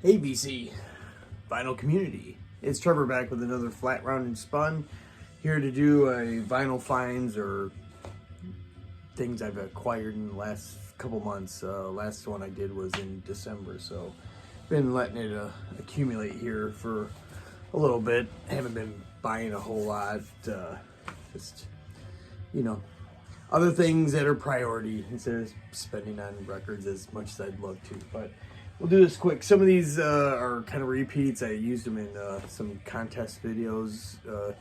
Hey VC, vinyl community. It's Trevor back with another Flat Round and Spun. Here to do a vinyl finds or things I've acquired in the last couple months. Last one I did was in December, so been letting it accumulate here for a little bit. Haven't been buying a whole lot. Just, you know, other things that are priority instead of spending on records as much as I'd love to. But we'll do this quick. Some of these are kind of repeats. I used them in some contest videos a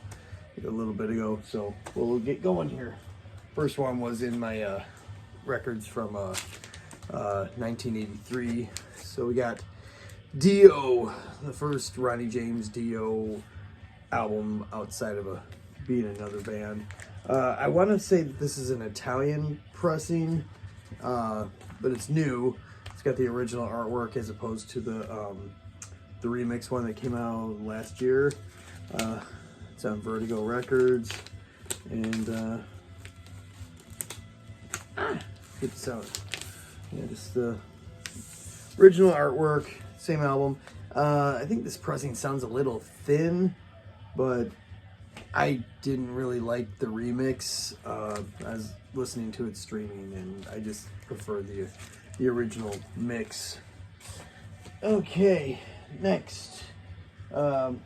little bit ago, so we'll get going here. First one was in my records from 1983. So we got Dio, the first Ronnie James Dio album outside of being another band. I want to say that this is an Italian pressing, but it's new. It's got the original artwork as opposed to the remix one that came out last year. It's on Vertigo Records, and get this out. Yeah, just the original artwork, same album. I think this pressing sounds a little thin, but I didn't really like the remix. I was listening to it streaming, and I just prefer the original mix. Okay, next, an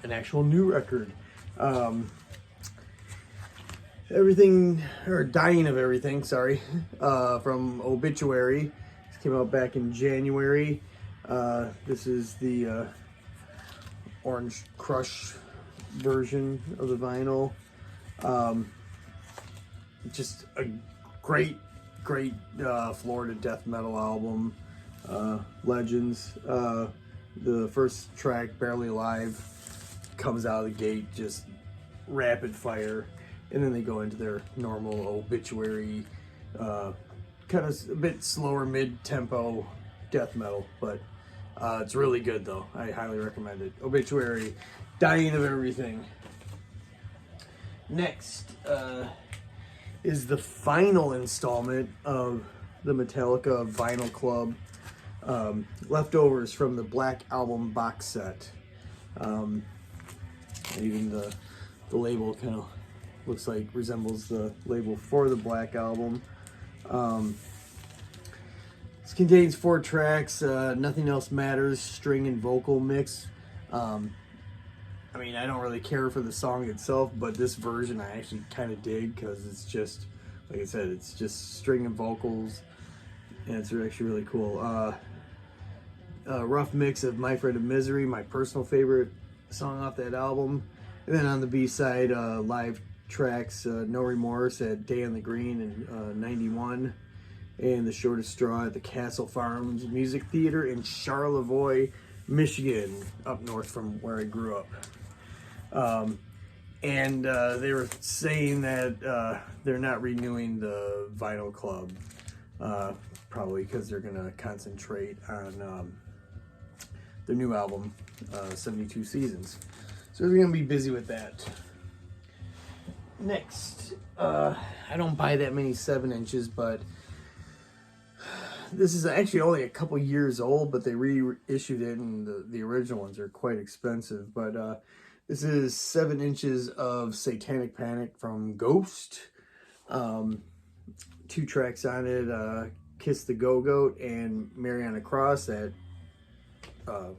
actual new record. Everything, or Dying of Everything, sorry, from Obituary. This came out back in January. This is the Orange Crush version of the vinyl. Just a great Florida death metal album. Legends. The first track, Barely Alive, comes out of the gate just rapid fire, and then they go into their normal Obituary, kind of a bit slower mid-tempo death metal, but it's really good though. I highly recommend it. Obituary, Dying of Everything. Next is the final installment of the Metallica Vinyl Club leftovers from the Black Album box set. Even the label kind of looks like resembles the label for the Black Album. This contains 4 tracks, Nothing Else Matters, string and vocal mix. I mean, I don't really care for the song itself, but this version I actually kind of dig because it's just, like I said, it's just string and vocals, and it's actually really cool. Rough mix of My Friend of Misery, my personal favorite song off that album. And then on the B-side, live tracks, No Remorse at Day on the Green in 91, and The Shortest Straw at the Castle Farms Music Theater in Charlevoix, Michigan, up north from where I grew up. And they were saying that they're not renewing the Vinyl Club, probably because they're going to concentrate on their new album, 72 Seasons. So they're going to be busy with that. Next, I don't buy that many 7 inches, but this is actually only a couple years old, but they reissued it, and the original ones are quite expensive. But this is 7 inches of Satanic Panic from Ghost. 2 tracks on it, Kiss the Go-Goat and Mariana Cross. That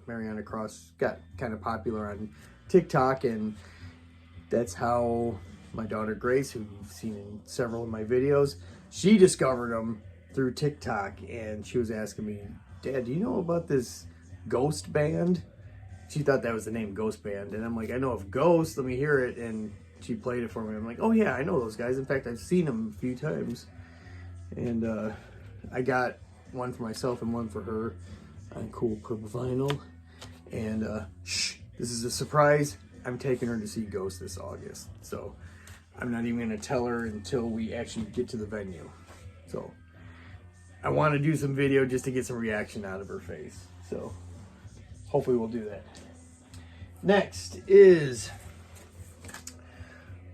Mariana Cross got kind of popular on TikTok, and that's how my daughter Grace, who you've seen in several of my videos, she discovered them through TikTok, and she was asking me, Dad, do you know about this Ghost band? She thought that was the name, Ghost Band, and I'm like, I know of Ghost, let me hear it. And she played it for me. I'm like, oh yeah, I know those guys. In fact, I've seen them a few times. And I got one for myself and one for her on cool purple vinyl. And this is a surprise. I'm taking her to see Ghost this August, so I'm not even gonna tell her until we actually get to the venue. So I want to do some video just to get some reaction out of her face. So hopefully we'll do that. Next is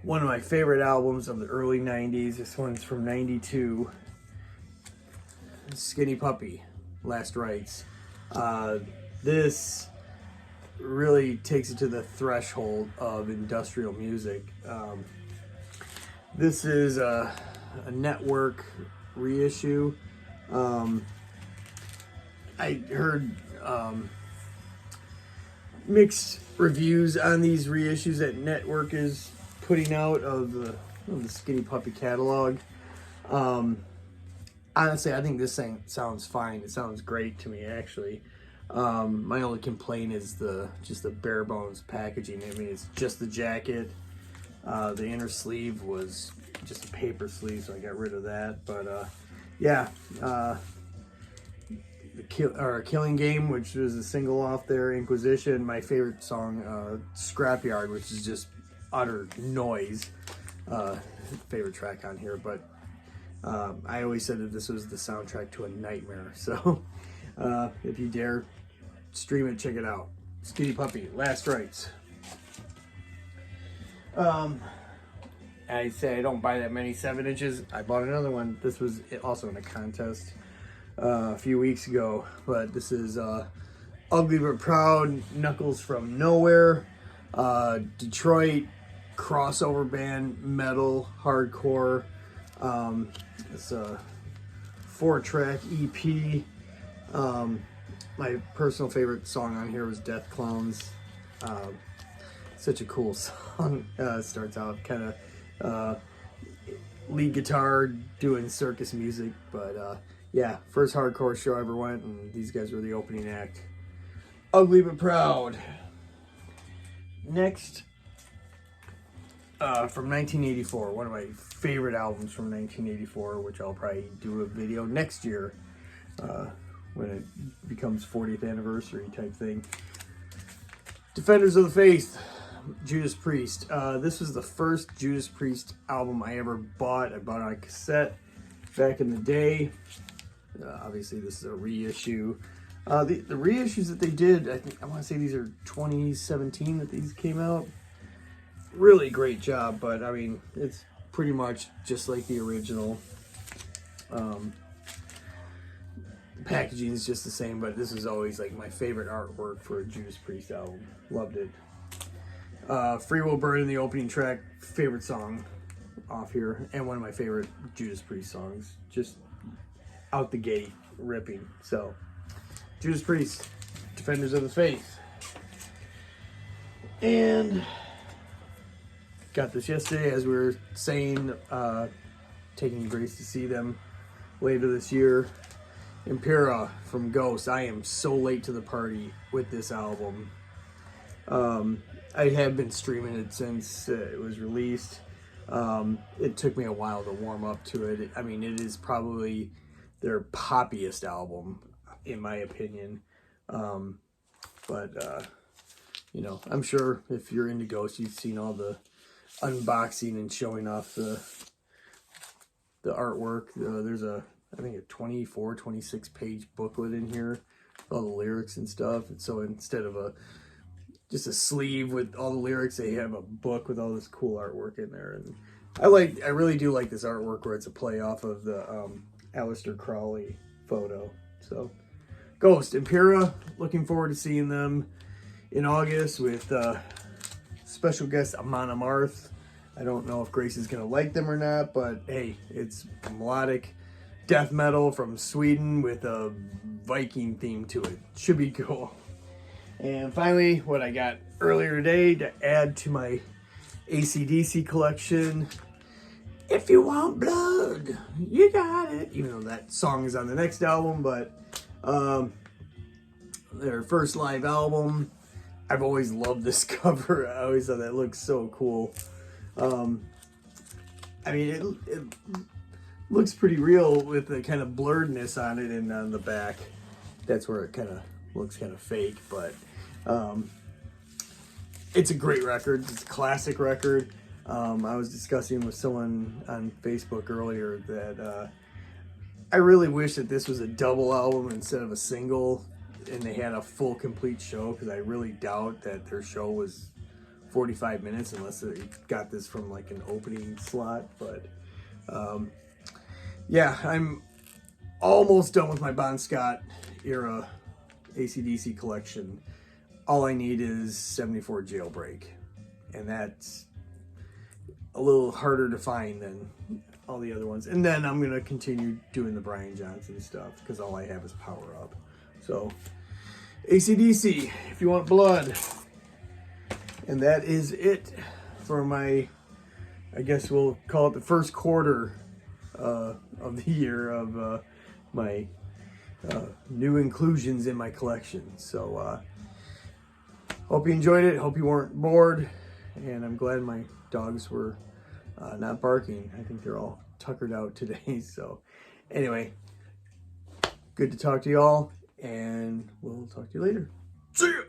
one of my favorite albums of the early 90s. This one's from 92. Skinny Puppy, Last Rites. This really takes it to the threshold of industrial music. This is a network reissue. I heard mixed reviews on these reissues that Network is putting out of the Skinny Puppy catalog. Honestly, I think this thing sounds fine. It sounds great to me, actually. My only complaint is just the bare bones packaging. I mean, it's just the jacket. The inner sleeve was just a paper sleeve, so I got rid of that. But yeah, Killing Game, which was a single off there. Inquisition, my favorite song, Scrapyard, which is just utter noise. Favorite track on here, but I always said that this was the soundtrack to a nightmare. So if you dare stream it, check it out. Skinny Puppy, Last Rites. I say I don't buy that many 7 inches. I bought another one. This was also in a contest a few weeks ago, but this is Ugly But Proud, Knuckles from Nowhere, Detroit crossover band, metal, hardcore. It's a 4-track EP. My personal favorite song on here was Death Clowns. Such a cool song. Starts out kind of lead guitar doing circus music, but yeah, first hardcore show I ever went, and these guys were the opening act. Ugly But Proud. Next, from 1984, one of my favorite albums from 1984, which I'll probably do a video next year when it becomes 40th anniversary type thing. Defenders of the Faith, Judas Priest. This was the first Judas Priest album I ever bought. I bought it on cassette back in the day. Obviously, this is a reissue. The reissues that they did, I want to say these are 2017 that these came out. Really great job, but I mean, it's pretty much just like the original. Packaging is just the same, but this is always like my favorite artwork for a Judas Priest album. Loved it. Free Will Burn in the opening track, favorite song off here, and one of my favorite Judas Priest songs. Just out the gate, ripping. So, Judas Priest, Defenders of the Faith. And got this yesterday, as we were saying, taking Grace to see them later this year. Impera from Ghost. I am so late to the party with this album. I have been streaming it since it was released. It took me a while to warm up to it. I mean, it is probably their poppiest album, in my opinion. You know, I'm sure if you're into Ghost, you've seen all the unboxing and showing off the artwork. There's I think a 24, 26 page booklet in here, all the lyrics and stuff. And so instead of just a sleeve with all the lyrics, they have a book with all this cool artwork in there. And I really do like this artwork where it's a play off of the Aleister Crowley photo. So Ghost, Impera, looking forward to seeing them in August with special guest Amon Amarth. I don't know if Grace is going to like them or not, but hey, it's melodic death metal from Sweden with a Viking theme to it. Should be cool. And finally, what I got earlier today to add to my AC/DC collection, If You Want Blood, You Got It. Even though that song is on the next album, but their first live album. I've always loved this cover. I always thought that looked so cool. I mean, it looks pretty real with the kind of blurredness on it, and on the back, that's where it kind of looks kind of fake, but it's a great record. It's a classic record. I was discussing with someone on Facebook earlier that I really wish that this was a double album instead of a single, and they had a full complete show, because I really doubt that their show was 45 minutes unless they got this from like an opening slot. But yeah, I'm almost done with my Bon Scott era AC/DC collection, all I need is 74 Jailbreak. And that's a little harder to find than all the other ones. And then I'm going to continue doing the Brian Johnson stuff because all I have is Power Up. So, AC/DC, if you want blood. And that is it for my, I guess we'll call it the first quarter of the year of my new inclusions in my collection. So, hope you enjoyed it. Hope you weren't bored. And I'm glad my dogs were not barking. I think they're all tuckered out today. So, anyway, good to talk to you all. And we'll talk to you later. See ya!